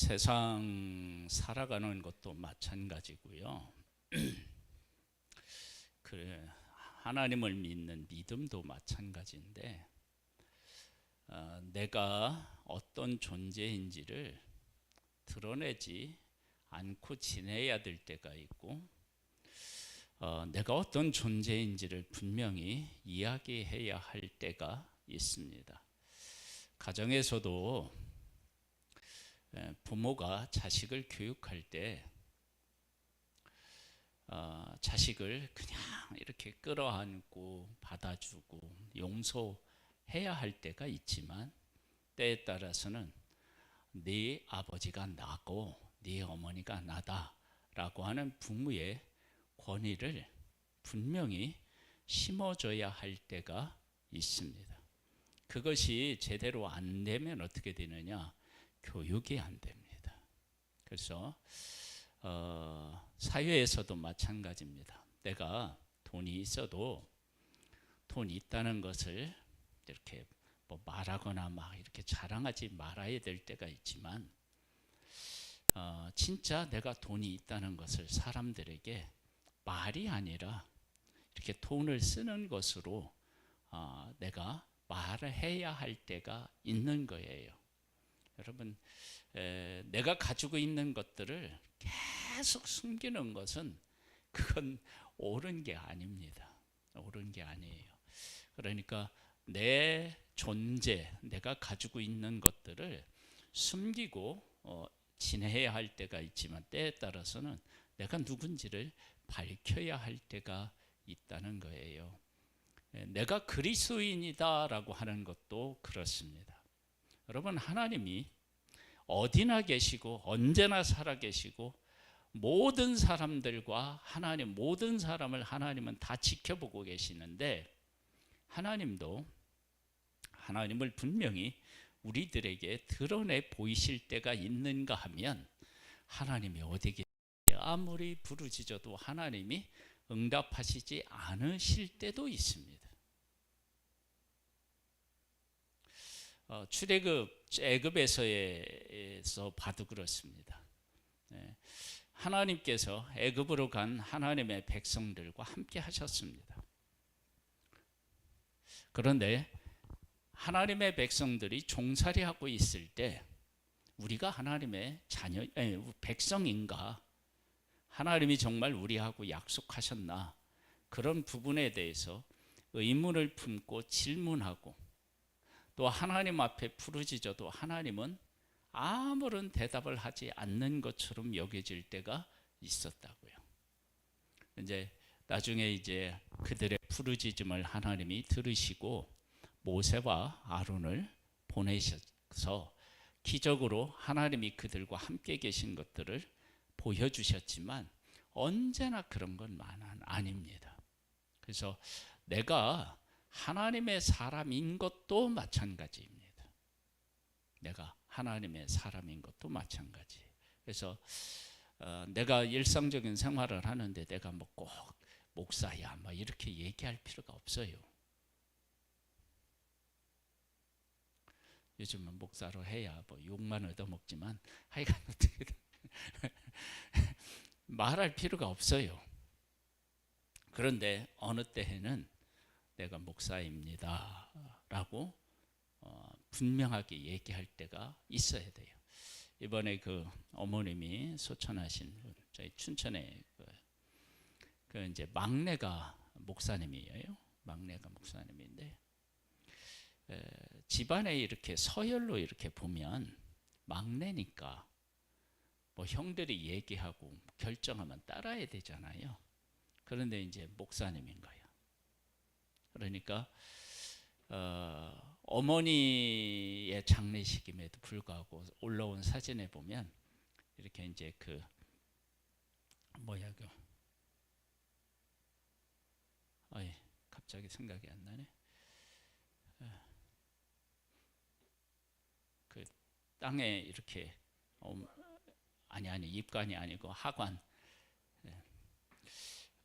세상 살아가는 것도 마찬가지고요. 그 하나님을 믿는 믿음도 마찬가지인데, 내가 어떤 존재인지를 드러내지 않고 지내야 될 때가 있고, 내가 어떤 존재인지를 분명히 이야기해야 할 때가 있습니다. 가정에서도 부모가 자식을 교육할 때 자식을 그냥 이렇게 끌어안고 받아주고 용서해야 할 때가 있지만, 때에 따라서는 네 아버지가 나고 네 어머니가 나다 라고 하는 부모의 권위를 분명히 심어줘야 할 때가 있습니다. 그것이 제대로 안 되면 어떻게 되느냐? 교육이 안 됩니다. 그래서 사회에서도 마찬가지입니다. 내가 돈이 있어도 돈이 있다는 것을 이렇게 말하거나 막 이렇게 자랑하지 말아야 될 때가 있지만, 진짜 내가 돈이 있다는 것을 사람들에게 말이 아니라 이렇게 돈을 쓰는 것으로 내가 말을 해야 할 때가 있는 거예요. 여러분, 내가 가지고 있는 것들을 계속 숨기는 것은 그건 옳은 게 아닙니다. 옳은 게 아니에요. 그러니까 내 존재, 내가 가지고 있는 것들을 숨기고 지내야 할 때가 있지만, 때에 따라서는 내가 누군지를 밝혀야 할 때가 있다는 거예요. 내가 그리스도인이다라고 하는 것도 그렇습니다. 여러분, 하나님이 어디나 계시고 언제나 살아 계시고 모든 사람들과 하나님, 모든 사람을 하나님은 다 지켜보고 계시는데, 하나님도 하나님을 분명히 우리들에게 드러내 보이실 때가 있는가 하면, 하나님이 어디 계신지 아무리 부르짖어도 하나님이 응답하시지 않으실 때도 있습니다. 출애굽 애굽에서 봐도 그렇습니다. 하나님께서 애굽으로 간 하나님의 백성들과 함께 하셨습니다. 그런데 하나님의 백성들이 종살이하고 있을 때 우리가 하나님의 백성인가? 하나님이 정말 우리하고 약속하셨나? 그런 부분에 대해서 의문을 품고 질문하고, 또 하나님 앞에 부르짖어도 하나님은 아무런 대답을 하지 않는 것처럼 여겨질 때가 있었다고요. 이제 나중에 이제 그들의 부르짖음을 하나님이 들으시고 모세와 아론을 보내셔서 기적으로 하나님이 그들과 함께 계신 것들을 보여주셨지만, 언제나 그런 건 아닙니다. 그래서 내가 하나님의 사람인 것도 마찬가지입니다. 내가 하나님의 사람인 것도 마찬가지. 그래서 내가 일상적인 생활을 하는데 내가 꼭 목사야 이렇게 얘기할 필요가 없어요. 요즘은 목사로 해야 욕만 얻어먹지만 하여간 어떻게 말할 필요가 없어요. 그런데 어느 때에는 내가 목사입니다 라고 분명하게 얘기할 때가 있어야 돼요. 이번에 그 어머님이 소천하신 분, 저희 춘천에 그 이제 막내가 목사님이에요. 막내가 목사님인데, 집안에 이렇게 서열로 이렇게 보면 막내니까 형들이 얘기하고 결정하면 따라야 되잖아요. 그런데 이제 목사님인 거예요. 그러니까 어머니의 장례식임에도 불구하고 올라온 사진에 보면 이렇게 이제 갑자기 생각이 안 나네. 그 땅에 이렇게 입관이 아니고 하관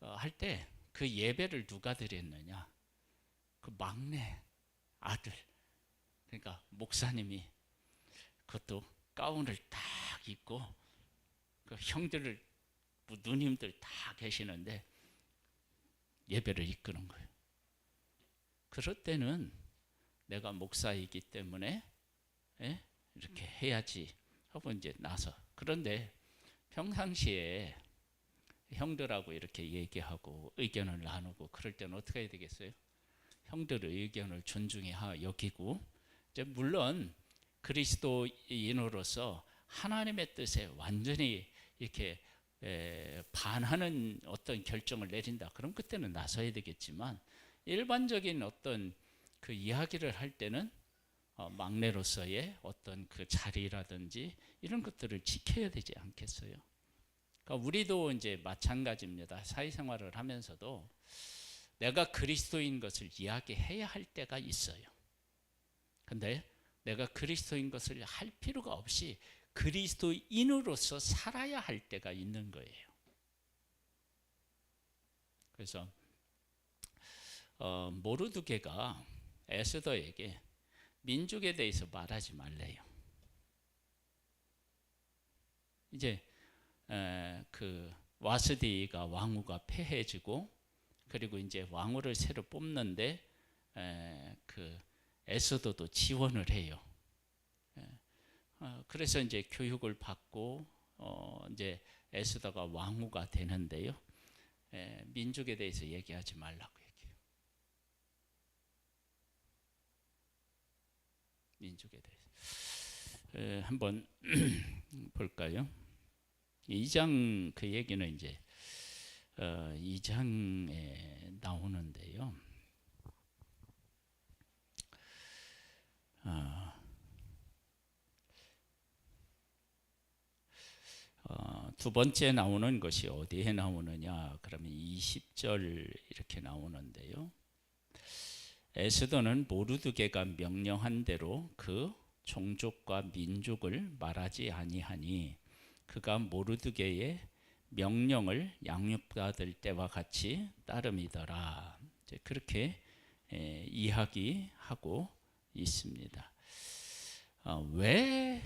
할 때 그 예배를 누가 드렸느냐? 그 막내 아들, 그러니까 목사님이 그것도 가운을 딱 있고 그 형들, 누님들 다 계시는데 예배를 이끄는 거예요. 그럴 때는 내가 목사이기 때문에 이렇게 해야지 하고 이제 나서. 그런데 평상시에 형들하고 이렇게 얘기하고 의견을 나누고 그럴 때는 어떻게 해야 되겠어요? 형들의 의견을 존중해 여기고, 이제 물론 그리스도인으로서 하나님의 뜻에 완전히 이렇게 반하는 어떤 결정을 내린다, 그럼 그때는 나서야 되겠지만, 일반적인 어떤 그 이야기를 할 때는 막내로서의 어떤 그 자리라든지 이런 것들을 지켜야 되지 않겠어요? 그러니까 우리도 이제 마찬가지입니다. 사회생활을 하면서도 내가 그리스도인 것을 이야기해야 할 때가 있어요. 근데 내가 그리스도인 것을 할 필요가 없이 그리스도인으로서 살아야 할 때가 있는 거예요. 그래서 모르드게가 에스더에게 민족에 대해서 말하지 말래요. 이제 그 와스디가 왕후가 폐해지고, 그리고 이제 왕후를 새로 뽑는데 그 에스더도 지원을 해요. 그래서 이제 교육을 받고 이제 에스더가 왕후가 되는데요. 민족에 대해서 얘기하지 말라고 얘기해요. 민족에 대해서 한번 볼까요? 2장 그 얘기는 이제 2장에 나오는데요. 두 번째 나오는 것이 어디에 나오느냐? 그러면 20절 이렇게 나오는데요. 에스더는 모르드게가 명령한 대로 그 종족과 민족을 말하지 아니하니 그가 모르드게의 명령을 양육받을 때와 같이 따름이더라. 그렇게 이야기하고 있습니다. 왜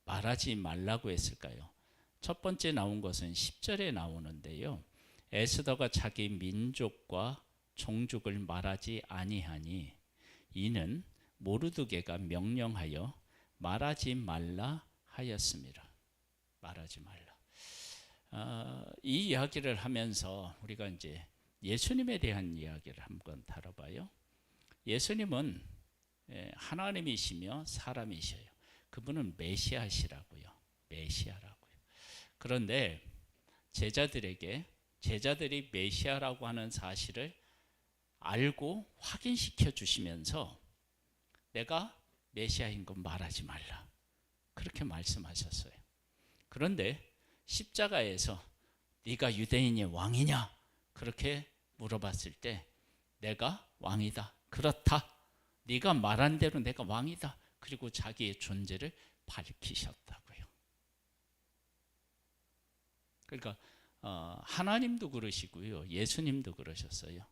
말하지 말라고 했을까요? 첫 번째 나온 것은 10절에 나오는데요. 에스더가 자기 민족과 종족을 말하지 아니하니 이는 모르드게가 명령하여 말하지 말라 하였습니다. 말하지 말라. 이 이야기를 하면서 우리가 이제 예수님에 대한 이야기를 한번 다뤄봐요. 예수님은 하나님이시며 사람이셔요. 그분은 메시아시라고요. 메시아라고요. 그런데 제자들이 메시아라고 하는 사실을 알고 확인시켜 주시면서 내가 메시아인 건 말하지 말라, 그렇게 말씀하셨어요. 그런데 십자가에서 네가 유대인의 왕이냐 그렇게 물어봤을 때 내가 왕이다, 그렇다, 네가 말한 대로 내가 왕이다, 그리고 자기의 존재를 밝히셨다고요. 그러니까 하나님도 그러시고요, 예수님도 그러셨어요.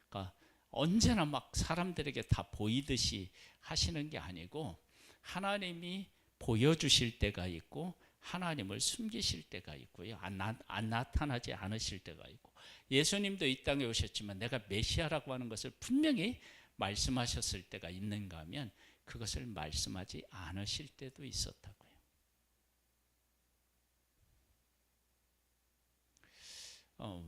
그러니까 언제나 막 사람들에게 다 보이듯이 하시는 게 아니고 하나님이 보여주실 때가 있고 하나님을 숨기실 때가 있고요, 안 나타나지 않으실 때가 있고, 예수님도 이 땅에 오셨지만 내가 메시아라고 하는 것을 분명히 말씀하셨을 때가 있는가 하면 그것을 말씀하지 않으실 때도 있었다고요.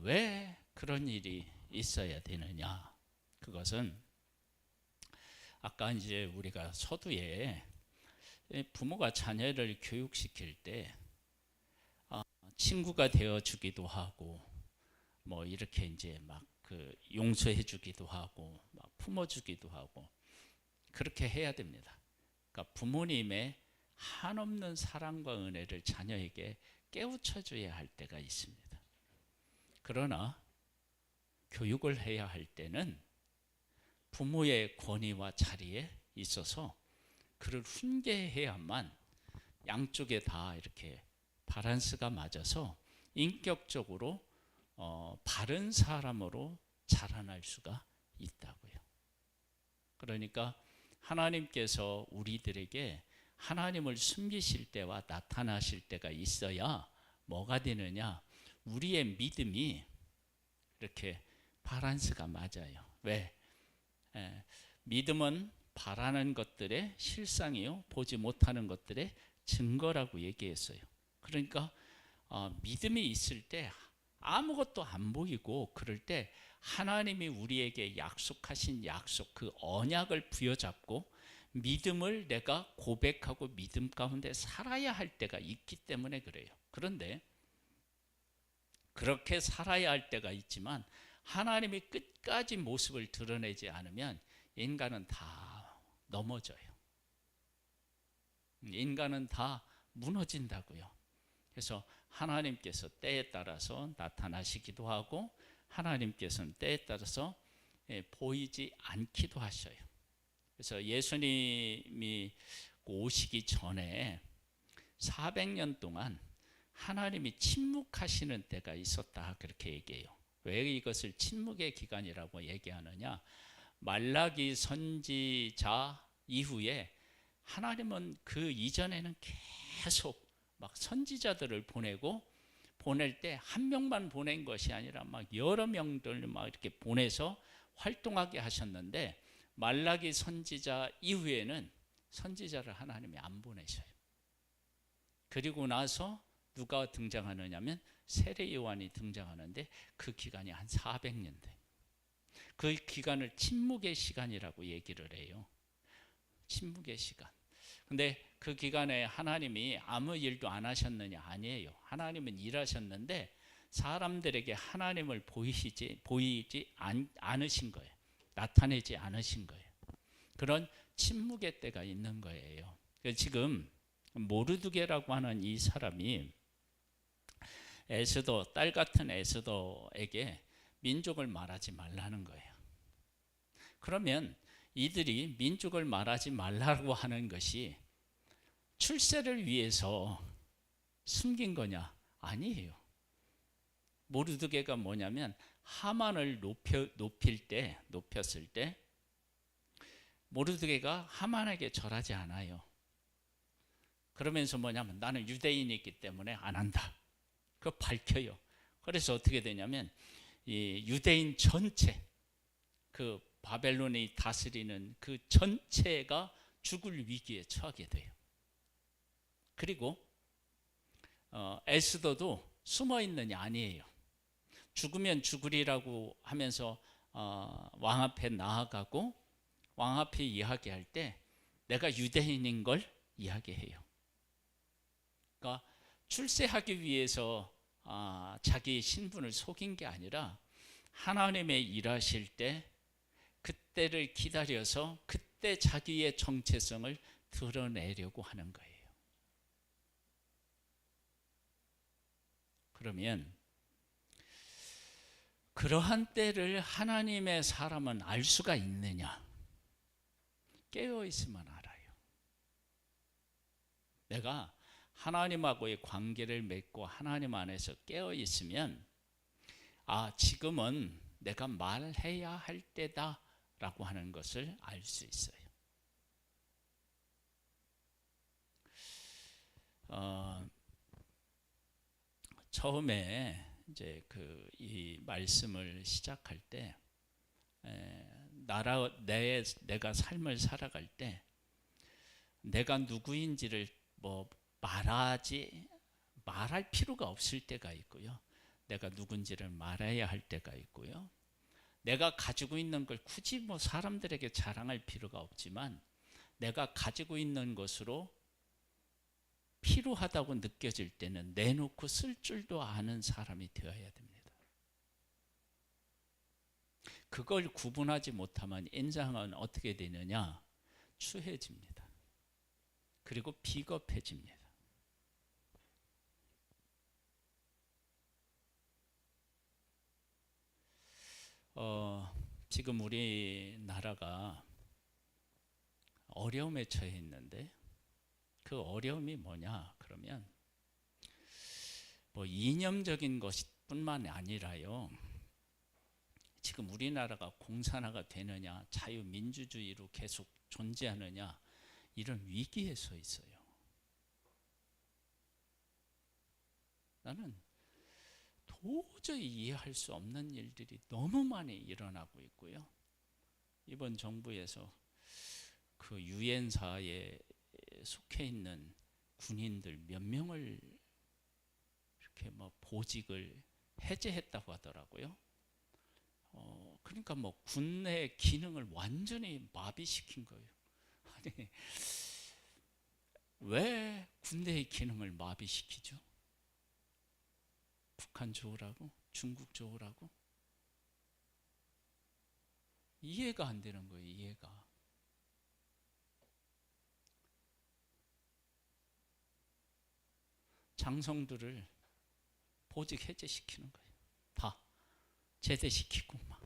왜 그런 일이 있어야 되느냐? 그것은 아까 이제 우리가 서두에 부모가 자녀를 교육시킬 때 친구가 되어 주기도 하고 뭐 이렇게 이제 막 그 용서해 주기도 하고 막 품어 주기도 하고 그렇게 해야 됩니다. 그러니까 부모님의 한없는 사랑과 은혜를 자녀에게 깨우쳐 줘야 할 때가 있습니다. 그러나 교육을 해야 할 때는 부모의 권위와 자리에 있어서 그를 훈계해야만 양쪽에 다 이렇게 밸런스가 맞아서 인격적으로 바른 사람으로 자라날 수가 있다고요. 그러니까 하나님께서 우리들에게 하나님을 숨기실 때와 나타나실 때가 있어야 뭐가 되느냐? 우리의 믿음이 이렇게 밸런스가 맞아요. 왜? 믿음은 바라는 것들의 실상이요, 보지 못하는 것들의 증거라고 얘기했어요. 그러니까 믿음이 있을 때 아무것도 안 보이고 그럴 때 하나님이 우리에게 약속하신 약속, 그 언약을 부여잡고 믿음을 내가 고백하고 믿음 가운데 살아야 할 때가 있기 때문에 그래요. 그런데 그렇게 살아야 할 때가 있지만 하나님이 끝까지 모습을 드러내지 않으면 인간은 다 넘어져요. 인간은 다 무너진다고요. 그래서 하나님께서 때에 따라서 나타나시기도 하고 하나님께서는 때에 따라서 보이지 않기도 하셔요. 그래서 예수님이 오시기 전에 400년 동안 하나님이 침묵하시는 때가 있었다, 그렇게 얘기해요. 왜 이것을 침묵의 기간이라고 얘기하느냐? 말라기 선지자 이후에 하나님은 그 이전에는 계속 막 선지자들을 보낼 때 한 명만 보낸 것이 아니라 막 여러 명들 막 이렇게 보내서 활동하게 하셨는데, 말라기 선지자 이후에는 선지자를 하나님이 안 보내셔요. 그리고 나서 누가 등장하느냐면 세례 요한이 등장하는데 그 기간이 한 400년 돼요. 그 기간을 침묵의 시간이라고 얘기를 해요. 침묵의 시간. 근데 그 기간에 하나님이 아무 일도 안 하셨느냐? 아니에요. 하나님은 일하셨는데 사람들에게 하나님을 보이지 않으신 거예요. 나타내지 않으신 거예요. 그런 침묵의 때가 있는 거예요. 지금 모르드게라고 하는 이 사람이 에스더, 딸 같은 에스더에게 민족을 말하지 말라는 거예요. 그러면 이들이 민족을 말하지 말라고 하는 것이 출세를 위해서 숨긴 거냐? 아니에요. 모르드게가 뭐냐면 하만을 높였을 때 모르드게가 하만에게 절하지 않아요. 그러면서 뭐냐면 나는 유대인이기 때문에 안 한다. 그거 밝혀요. 그래서 어떻게 되냐면 이 유대인 전체, 그 바벨론이 다스리는 그 전체가 죽을 위기에 처하게 돼요. 그리고 에스더도 숨어 있느냐? 아니에요. 죽으면 죽으리라고 하면서 왕 앞에 나아가고 왕 앞에 이야기할 때 내가 유대인인 걸 이야기해요. 그러니까 출세하기 위해서 자기 신분을 속인 게 아니라 하나님의 일하실 때 그때를 기다려서 그때 자기의 정체성을 드러내려고 하는 거예요. 그러면 그러한 때를 하나님의 사람은 알 수가 있느냐? 깨어 있으면 알아요. 내가 하나님하고의 관계를 맺고 하나님 안에서 깨어 있으면 지금은 내가 말해야 할 때다라고 하는 것을 알 수 있어요. 처음에 이제 이 말씀을 시작할 때 내가 삶을 살아갈 때 내가 누구인지를 말할 필요가 없을 때가 있고요. 내가 누군지를 말해야 할 때가 있고요. 내가 가지고 있는 걸 굳이 사람들에게 자랑할 필요가 없지만 내가 가지고 있는 것으로 필요하다고 느껴질 때는 내놓고 쓸 줄도 아는 사람이 되어야 됩니다. 그걸 구분하지 못하면 인상은 어떻게 되느냐? 추해집니다. 그리고 비겁해집니다. 지금 우리나라가 어려움에 처해 있는데 그 어려움이 뭐냐? 그러면 이념적인 것뿐만 아니라요. 지금 우리나라가 공산화가 되느냐, 자유민주주의로 계속 존재하느냐, 이런 위기에 서 있어요. 나는 도저히 이해할 수 없는 일들이 너무 많이 일어나고 있고요. 이번 정부에서 그 유엔사에 속해 있는 군인들 몇 명을 이렇게 뭐 보직을 해제했다고 하더라고요. 그러니까 뭐 군의 기능을 완전히 마비시킨 거예요. 아니, 왜 군대의 기능을 마비시키죠? 북한 좋으라고? 중국 좋으라고? 이해가 안 되는 거예요, 이해가. 장성들을 보직 해제시키는 거예요. 다 제대시키고 막.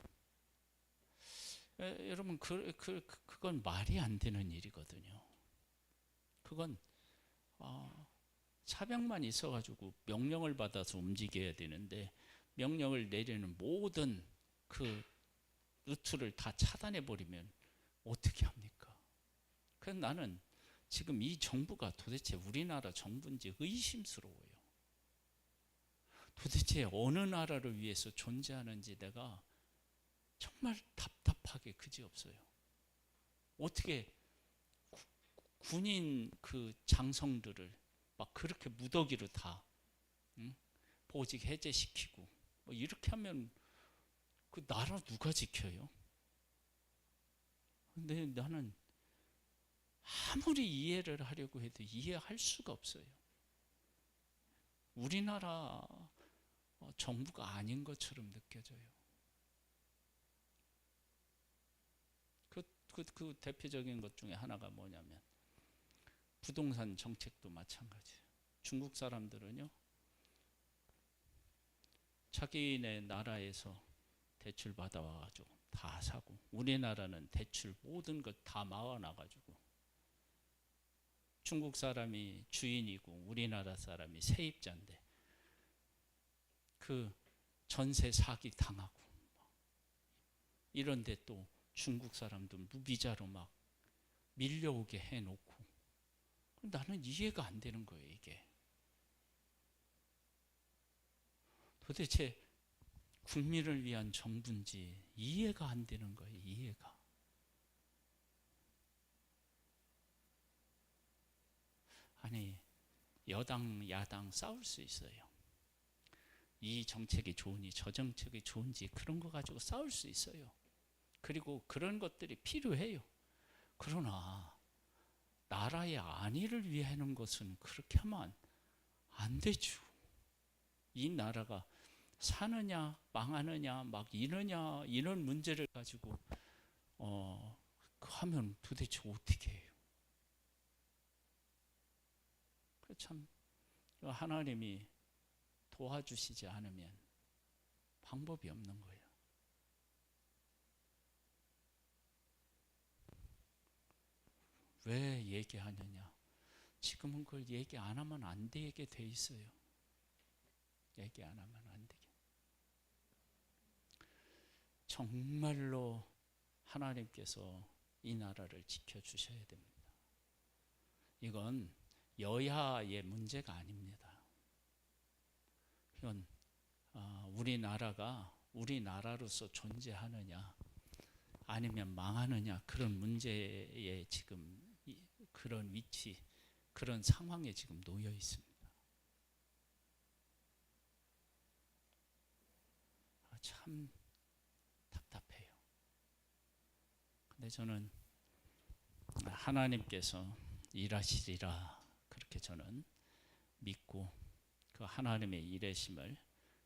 여러분 그건 말이 안 되는 일이거든요. 그건 사병만 있어가지고 명령을 받아서 움직여야 되는데 명령을 내리는 모든 그 루트를 다 차단해 버리면 어떻게 합니까? 그래서 나는 지금 이 정부가 도대체 우리나라 정부인지 의심스러워요. 도대체 어느 나라를 위해서 존재하는지 내가 정말 답답하게 그지없어요. 어떻게 군인 그 장성들을 막 그렇게 무더기로 다 보직 해제시키고 뭐 이렇게 하면 그 나라 누가 지켜요? 근데 나는 아무리 이해를 하려고 해도 이해할 수가 없어요. 우리나라 정부가 아닌 것처럼 느껴져요. 그 대표적인 것 중에 하나가 뭐냐면 부동산 정책도 마찬가지예요. 중국 사람들은요, 자기네 나라에서 대출 받아와가지고 다 사고, 우리나라는 대출 모든 것 다 막아놔가지고 중국 사람이 주인이고 우리나라 사람이 세입자인데 그 전세 사기 당하고 이런데 또 중국 사람도 무비자로 막 밀려오게 해놓고 나는 이해가 안 되는 거예요. 이게 도대체 국민을 위한 정부인지 이해가 안 되는 거예요. 이해가. 아니, 여당 야당 싸울 수 있어요. 이 정책이 좋으니 저 정책이 좋은지 그런 거 가지고 싸울 수 있어요. 그리고 그런 것들이 필요해요. 그러나 나라의 안위를 위하는 것은 그렇게 하면 안 되죠. 이 나라가 사느냐 망하느냐 막 이느냐 이런 문제를 가지고 하면 도대체 어떻게 해요? 참 하나님이 도와주시지 않으면 방법이 없는 거예요. 왜 얘기하느냐? 지금은 그걸 얘기 안 하면 안 되게 돼 있어요. 얘기 안 하면 안 되게. 정말로 하나님께서 이 나라를 지켜주셔야 됩니다. 이건 여야의 문제가 아닙니다. 이건 우리나라가 우리나라로서 존재하느냐 아니면 망하느냐 그런 문제에 지금 그런 위치 그런 상황에 지금 놓여 있습니다. 참 답답해요. 근데 저는 하나님께서 일하시리라 그렇게 저는 믿고 그 하나님의 일하심을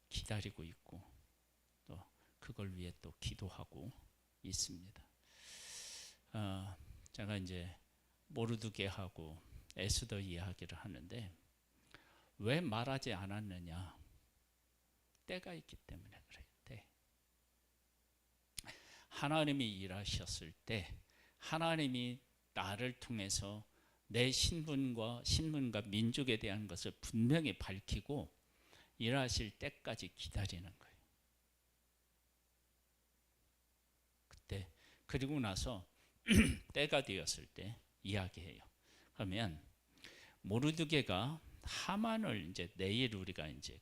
기다리고 있고 또 그걸 위해 또 기도하고 있습니다. 제가 이제 모르드게하고 에스더 이야기를 하는데 왜 말하지 않았느냐? 때가 있기 때문에 그래요. 때. 하나님이 일하셨을 때 하나님이 나를 통해서 내 신분과 민족에 대한 것을 분명히 밝히고 일하실 때까지 기다리는 거예요. 그때 그리고 나서 때가 되었을 때 이야기해요. 그러면 모르드게가 하만을 이제 내일 우리가 이제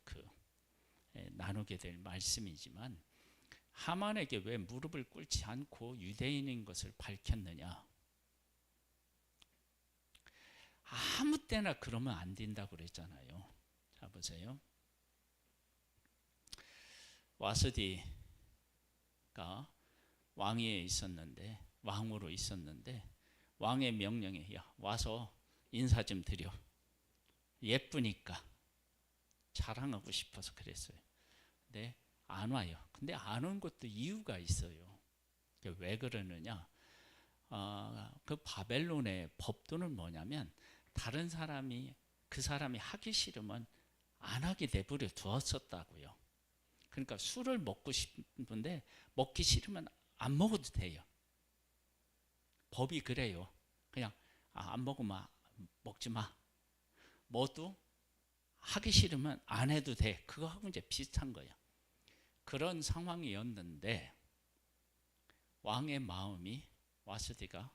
나누게 될 말씀이지만, 하만에게 왜 무릎을 꿇지 않고 유대인인 것을 밝혔느냐? 아무 때나 그러면 안 된다고 그랬잖아요. 자, 보세요. 와스디가 왕위에 있었는데, 왕으로 있었는데, 왕의 명령에 야 와서 인사 좀 드려. 예쁘니까 자랑하고 싶어서 그랬어요. 근데 안 와요. 근데 안 온 것도 이유가 있어요. 왜 그러느냐? 그 바벨론의 법도는 뭐냐면, 다른 사람이 그 사람이 하기 싫으면 안 하게 내버려 두었었다고요. 그러니까 술을 먹고 싶은데 먹기 싫으면 안 먹어도 돼요. 법이 그래요. 그냥 안 먹으면 먹지 마. 뭐도 하기 싫으면 안 해도 돼. 그거하고 이제 비슷한 거예요. 그런 상황이었는데, 왕의 마음이 와스디가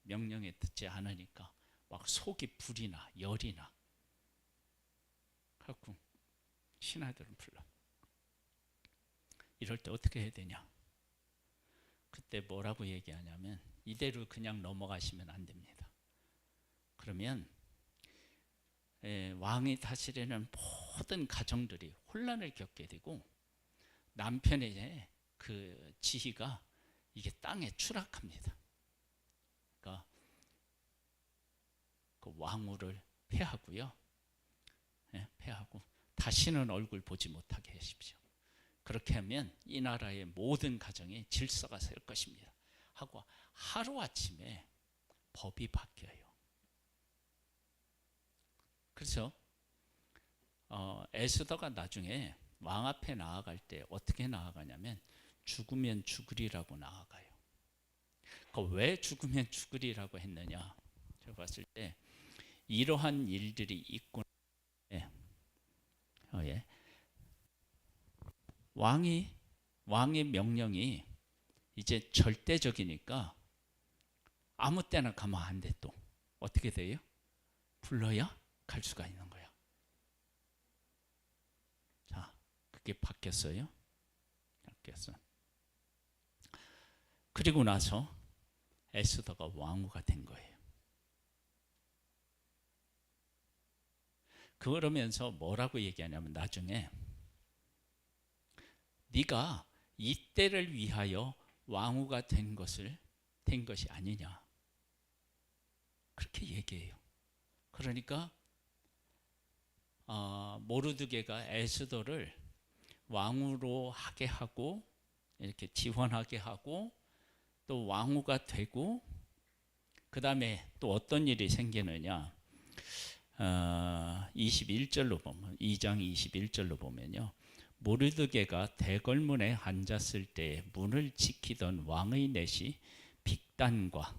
명령에 듣지 않으니까 막 속이 불이 나, 열이 나. 갖고 신하들은 불러. 이럴 때 어떻게 해야 되냐? 그때 뭐라고 얘기하냐면, 이대로 그냥 넘어가시면 안 됩니다. 그러면 왕이 다스리는 모든 가정들이 혼란을 겪게 되고, 남편의 그 지위가 이게 땅에 추락합니다. 그러니까 그 왕후를 폐하고요. 폐하고 다시는 얼굴 보지 못하게 하십시오. 그렇게 하면 이 나라의 모든 가정에 질서가 설 것입니다. 하고 하루아침에 법이 바뀌어요. 그래서 에스더가 나중에 왕 앞에 나아갈 때 어떻게 나아가냐면, 죽으면 죽으리라고 나아가요. 왜 죽으면 죽으리라고 했느냐? 제가 봤을 때 이러한 일들이 있구나. 왕의 명령이 이제 절대적이니까 아무 때나 가면 안 돼. 또 어떻게 돼요? 불러야 갈 수가 있는 거야. 자, 그게 바뀌었어요. 바뀌었어. 그리고 나서 에스더가 왕후가 된 거예요. 그러면서 뭐라고 얘기하냐면, 나중에 네가 이때를 위하여 왕후가 된 것이 아니냐, 그렇게 얘기해요. 그러니까 모르드게가 에스더를 왕후로 하게 하고, 이렇게 지원하게 하고, 또 왕후가 되고, 그 다음에 또 어떤 일이 생기느냐? 21절로 보면, 2장 21절로 보면요, 모르드게가 대궐문에 앉았을 때 문을 지키던 왕의 넷이 빅단과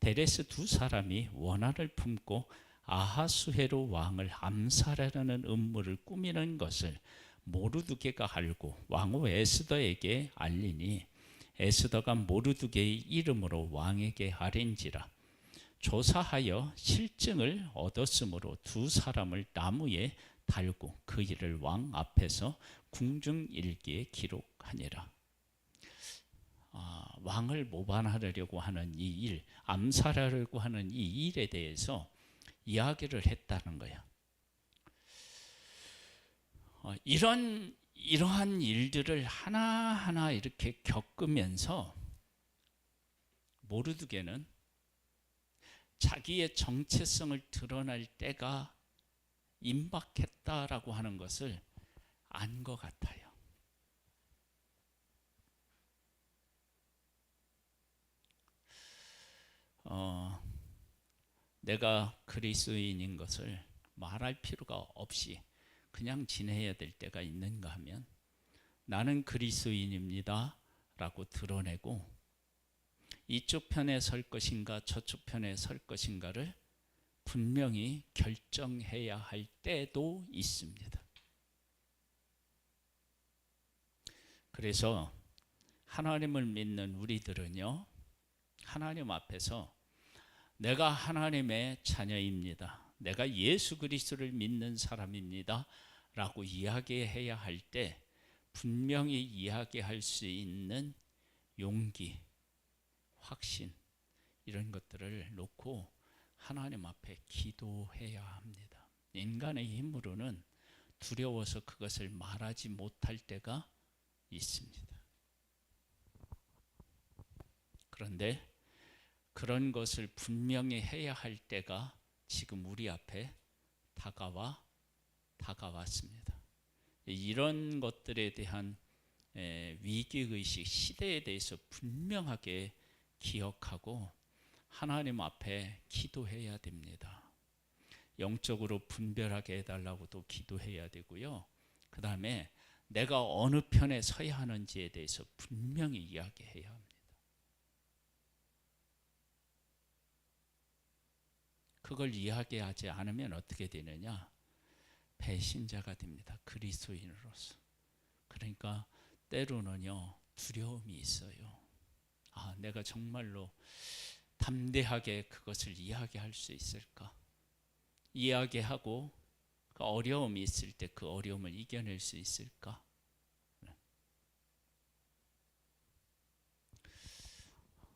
데레스 두 사람이 원한을 품고 아하수헤로 왕을 암살하려는 음모를 꾸미는 것을 모르드게가 알고 왕후 에스더에게 알리니, 에스더가 모르드게의 이름으로 왕에게 아뢰니라. 조사하여 실증을 얻었으므로 두 사람을 나무에 달고 그 일을 왕 앞에서 궁중일기에 기록하니라. 왕을 모반하려고 하는 이 일, 암살하려고 하는 이 일에 대해서 이야기를 했다는 거야. 이러한 일들을 하나하나 이렇게 겪으면서 모르드게는 자기의 정체성을 드러날 때가 임박했다라고 하는 것을 안 것 같아요. 내가 그리스도인인 것을 말할 필요가 없이 그냥 지내야 될 때가 있는가 하면, 나는 그리스도인입니다 라고 드러내고, 이쪽 편에 설 것인가 저쪽 편에 설 것인가를 분명히 결정해야 할 때도 있습니다. 그래서 하나님을 믿는 우리들은요, 하나님 앞에서 내가 하나님의 자녀입니다, 내가 예수 그리스도를 믿는 사람입니다 라고 이야기해야 할 때 분명히 이야기할 수 있는 용기, 확신, 이런 것들을 놓고 하나님 앞에 기도해야 합니다. 인간의 힘으로는 두려워서 그것을 말하지 못할 때가 있습니다. 그런데 그런 것을 분명히 해야 할 때가 지금 우리 앞에 다가왔습니다. 이런 것들에 대한 위기의식, 시대에 대해서 분명하게 기억하고 하나님 앞에 기도해야 됩니다. 영적으로 분별하게 해달라고도 기도해야 되고요. 그 다음에 내가 어느 편에 서야 하는지에 대해서 분명히 이야기해야 합니다. 그걸 이야기하지 않으면 어떻게 되느냐? 배신자가 됩니다. 그리스도인으로서. 그러니까 때로는요, 두려움이 있어요. 아, 내가 정말로 담대하게 그것을 이야기할 수 있을까? 이야기하고 그 어려움이 있을 때 그 어려움을 이겨낼 수 있을까?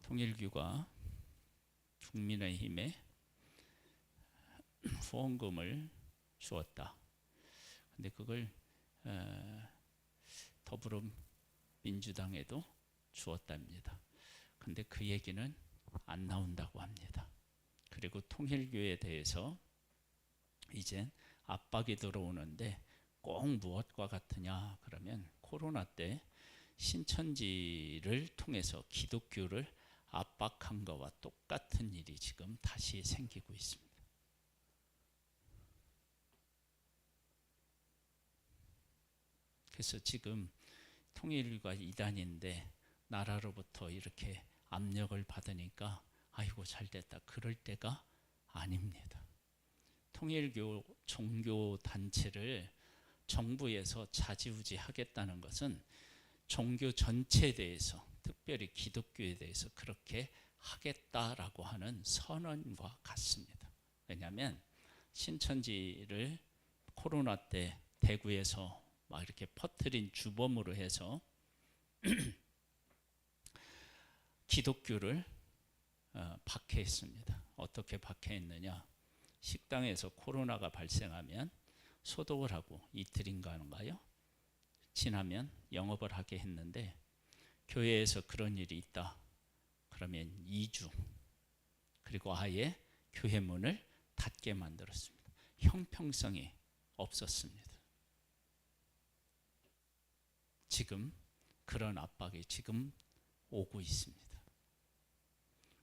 통일교가 국민의힘에 후원금을 주었다. 근데 그걸 더불어민주당에도 주었답니다. 근데 그 얘기는 안 나온다고 합니다. 그리고 통일교에 대해서 이젠 압박이 들어오는데 꼭 무엇과 같으냐 그러면 코로나 때 신천지를 통해서 기독교를 압박한 것과 똑같은 일이 지금 다시 생기고 있습니다. 그래서 지금 통일교가 이단인데 나라로부터 이렇게 압력을 받으니까 아이고 잘됐다 그럴 때가 아닙니다. 통일교 종교 단체를 정부에서 좌지우지 하겠다는 것은 종교 전체에 대해서 특별히 기독교에 대해서 그렇게 하겠다라고 하는 선언과 같습니다. 왜냐하면 신천지를 코로나 때 대구에서 막 이렇게 퍼뜨린 주범으로 해서 기독교를 박해했습니다. 어떻게 박해했느냐? 식당에서 코로나가 발생하면 소독을 하고 이틀인가요? 지나면 영업을 하게 했는데 교회에서 그런 일이 있다. 그러면 2주 그리고 아예 교회 문을 닫게 만들었습니다. 형평성이 없었습니다. 지금 그런 압박이 지금 오고 있습니다.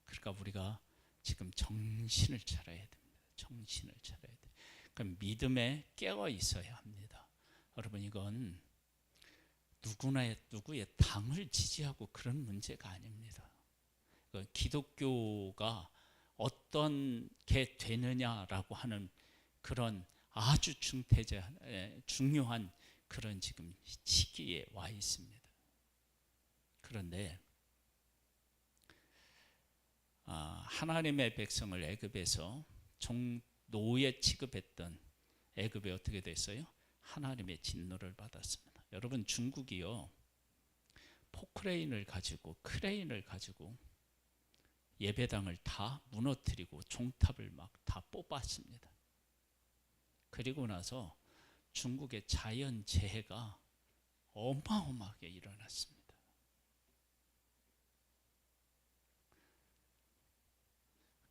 그러니까 우리가 지금 정신을 차려야 됩니다. 정신을 차려야 돼요. 그럼 믿음에 깨어 있어야 합니다. 여러분 이건 누구의 당을 지지하고 그런 문제가 아닙니다. 기독교가 어떤 게 되느냐라고 하는 그런 아주 중요한 그런 지금 시기에 와 있습니다. 그런데 하나님의 백성을 애굽에서 노예 취급했던 애굽이 어떻게 됐어요? 하나님의 진노를 받았습니다. 여러분 중국이요 포크레인을 가지고 크레인을 가지고 예배당을 다 무너뜨리고 종탑을 막 다 뽑았습니다. 그리고 나서 중국의 자연재해가 어마어마하게 일어났습니다.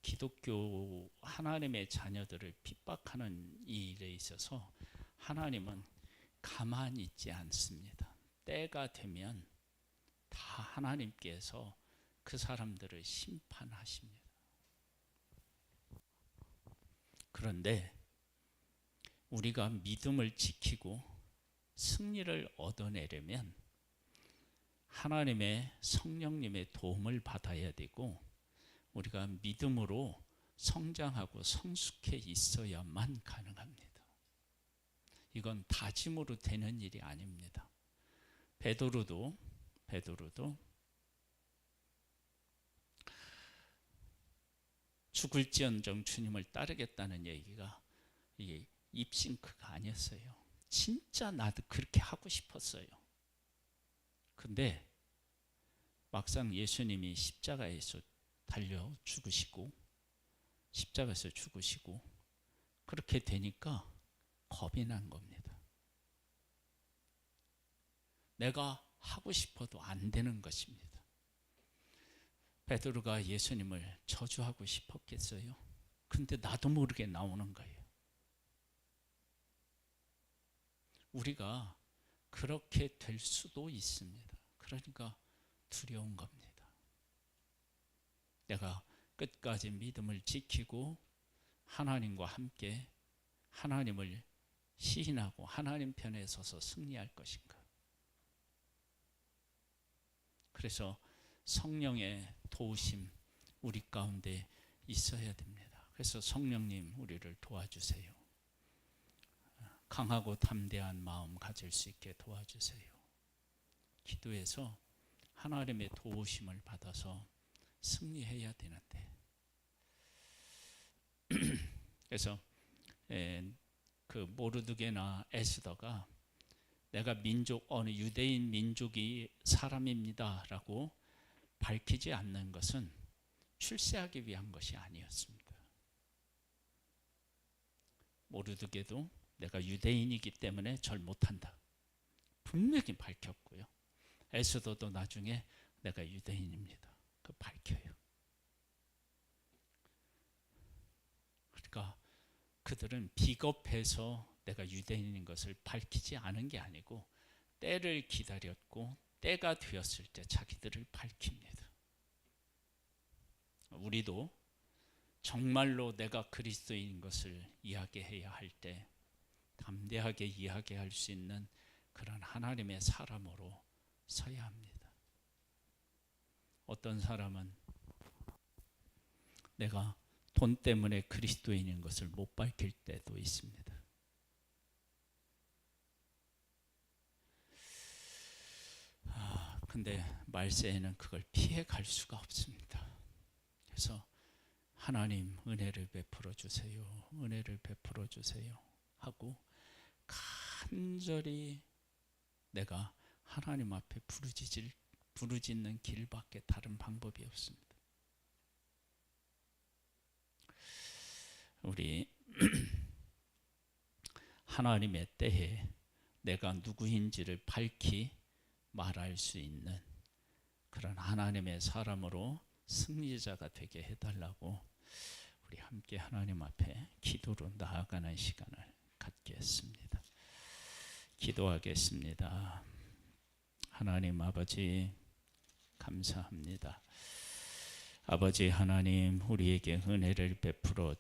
기독교 하나님의 자녀들을 핍박하는 이 일에 있어서 하나님은 가만히 있지 않습니다. 때가 되면 다 하나님께서 그 사람들을 심판하십니다. 그런데 우리가 믿음을 지키고 승리를 얻어내려면 하나님의 성령님의 도움을 받아야 되고 우리가 믿음으로 성장하고 성숙해 있어야만 가능합니다. 이건 다짐으로 되는 일이 아닙니다. 베드로도 죽을지언정 주님을 따르겠다는 얘기가 이게 입싱크가 아니었어요. 진짜 나도 그렇게 하고 싶었어요. 근데 막상 예수님이 십자가에서 달려 죽으시고 십자가에서 죽으시고 그렇게 되니까 겁이 난 겁니다. 내가 하고 싶어도 안 되는 것입니다. 베드로가 예수님을 저주하고 싶었겠어요? 근데 나도 모르게 나오는 거예요. 우리가 그렇게 될 수도 있습니다. 그러니까 두려운 겁니다. 내가 끝까지 믿음을 지키고 하나님과 함께 하나님을 시인하고 하나님 편에 서서 승리할 것인가. 그래서 성령의 도우심 우리 가운데 있어야 됩니다. 그래서 성령님 우리를 도와주세요. 강하고 담대한 마음 가질 수 있게 도와주세요. 기도해서 하나님의 도우심을 받아서 승리해야 되는데 그래서 그 모르드게나 에스더가 내가 어느 유대인 민족이 사람입니다 라고 밝히지 않는 것은 출세하기 위한 것이 아니었습니다. 모르드게도 내가 유대인이기 때문에 절 못한다 분명히 밝혔고요. 에스더도 나중에 내가 유대인입니다 그 밝혀요. 그러니까 그들은 비겁해서 내가 유대인인 것을 밝히지 않은 게 아니고 때를 기다렸고 때가 되었을 때 자기들을 밝힙니다. 우리도 정말로 내가 그리스도인 것을 이야기해야 할 때 담대하게 이야기할 수 있는 그런 하나님의 사람으로 서야 합니다. 어떤 사람은 내가 돈 때문에 그리스도인인 것을 못 밝힐 때도 있습니다. 근데 말세에는 그걸 피해 갈 수가 없습니다. 그래서 하나님 은혜를 베풀어 주세요. 은혜를 베풀어 주세요. 하고 간절히 내가 하나님 앞에 부르짖는 길밖에 다른 방법이 없습니다. 우리 하나님의 때에 내가 누구인지를 밝히 말할 수 있는 그런 하나님의 사람으로 승리자가 되게 해달라고 우리 함께 하나님 앞에 기도로 나아가는 시간을 갖겠습니다. 기도하겠습니다. 하나님 아버지 감사합니다. 아버지 하나님 우리에게 은혜를 베풀어